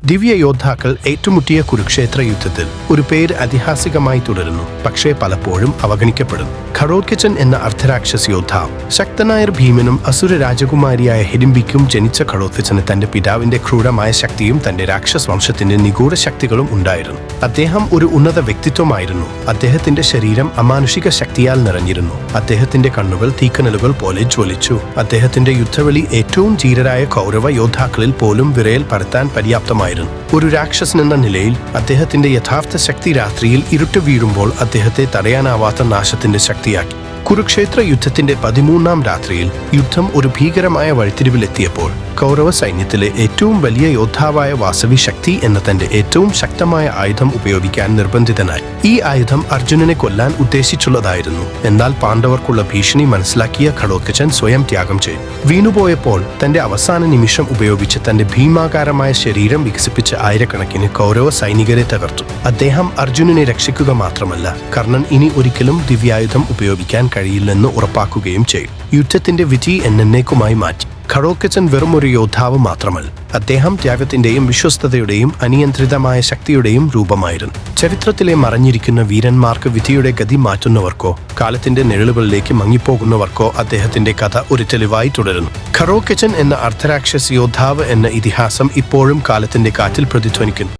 ദിവ്യ യോദ്ധാക്കൾ ഏറ്റുമുട്ടിയ കുരുക്ഷേത്ര യുദ്ധത്തിൽ ഒരു പേര് ഐതിഹാസികമായി തുടരുന്നു, പക്ഷേ പലപ്പോഴും അവഗണിക്കപ്പെടുന്നു. ഘടോത്കചൻ എന്ന അർദ്ധരാക്ഷസ യോദ്ധാവ്. ശക്തനായ ഭീമനും അസുര രാജകുമാരിയായ ഹിഡിംബിക്കും ജനിച്ച ഘടോത്കചന് തന്റെ പിതാവിന്റെ ക്രൂരമായ ശക്തിയും തന്റെ രാക്ഷസ വംശത്തിന്റെ നിഗൂഢ ശക്തികളും ഉണ്ടായിരുന്നു. അദ്ദേഹം ഒരു ഉന്നത വ്യക്തിത്വമായിരുന്നു. അദ്ദേഹത്തിന്റെ ശരീരം അമാനുഷിക ശക്തിയാൽ നിറഞ്ഞിരുന്നു. അദ്ദേഹത്തിന്റെ കണ്ണുകൾ തീക്കനലുകൾ പോലെ ജ്വലിച്ചു. അദ്ദേഹത്തിന്റെ യുദ്ധവിളി ഏറ്റവും ധീരരായ കൗരവ യോദ്ധാക്കളിൽ പോലും വിറയൽ പരത്താൻ പര്യാപ്തമായിരുന്നു. ഒരു രാക്ഷസനെന്ന നിലയിൽ അദ്ദേഹത്തിന്റെ യഥാർത്ഥ ശക്തി രാത്രിയിൽ ഇരുട്ട് വീഴുമ്പോൾ അദ്ദേഹത്തെ തടയാനാവാത്ത നാശത്തിന്റെ ശക്തിയാക്കി. കുരുക്ഷേത്ര യുദ്ധത്തിന്റെ 13-ാം രാത്രിയിൽ യുദ്ധം ഒരു ഭീകരമായ വഴിത്തിരിവിലെത്തിയപ്പോൾ കൗരവ സൈന്യത്തിലെ ഏറ്റവും വലിയ യോദ്ധാവായ വാസവി ശക്തി എന്ന തന്റെ ഏറ്റവും ശക്തമായ ആയുധം ഉപയോഗിക്കാൻ നിർബന്ധിതനായി. ഈ ആയുധം അർജുനനെ കൊല്ലാൻ ഉദ്ദേശിച്ചുള്ളതായിരുന്നു. എന്നാൽ പാണ്ഡവർക്കുള്ള ഭീഷണി മനസ്സിലാക്കിയ ഘടോത്കചൻ സ്വയം ത്യാഗം ചെയ്തു. വീണുപോയപ്പോൾ തന്റെ അവസാന നിമിഷം ഉപയോഗിച്ച് തന്റെ ഭീമാകാരമായ ശരീരം വികസിപ്പിച്ച ആയിരക്കണക്കിന് കൗരവ സൈനികരെ തകർത്തു. അദ്ദേഹം അർജുനനെ രക്ഷിക്കുക മാത്രമല്ല, കർണൻ ഇനി ഒരിക്കലും ദിവ്യായുധം ഉപയോഗിക്കാൻ കഴിയില്ലെന്ന് ഉറപ്പാക്കുകയും ചെയ്തു. യുദ്ധത്തിന്റെ വിധി എന്നേക്കുമായി മാറ്റി. ഘടോത്കചൻ വെറുമൊരു യോദ്ധാവ് മാത്രമല്ല, അദ്ദേഹം ത്യാഗത്തിന്റെയും വിശ്വസ്തതയുടെയും അനിയന്ത്രിതമായ ശക്തിയുടെയും രൂപമായിരുന്നു. ചരിത്രത്തിലെ മറഞ്ഞിരിക്കുന്ന വീരന്മാർക്ക് വിധിയുടെ ഗതി മാറ്റുന്നവർക്കോ കാലത്തിന്റെ നിഴലുകളിലേക്ക് മങ്ങിപ്പോകുന്നവർക്കോ അദ്ദേഹത്തിന്റെ കഥ ഒരു തെളിവായി തുടരുന്നു. ഘടോത്കചൻ എന്ന അർദ്ധരാക്ഷസ യോദ്ധാവ് എന്ന ഇതിഹാസം ഇപ്പോഴും കാലത്തിന്റെ കാറ്റിൽ പ്രതിധ്വനിക്കുന്നു.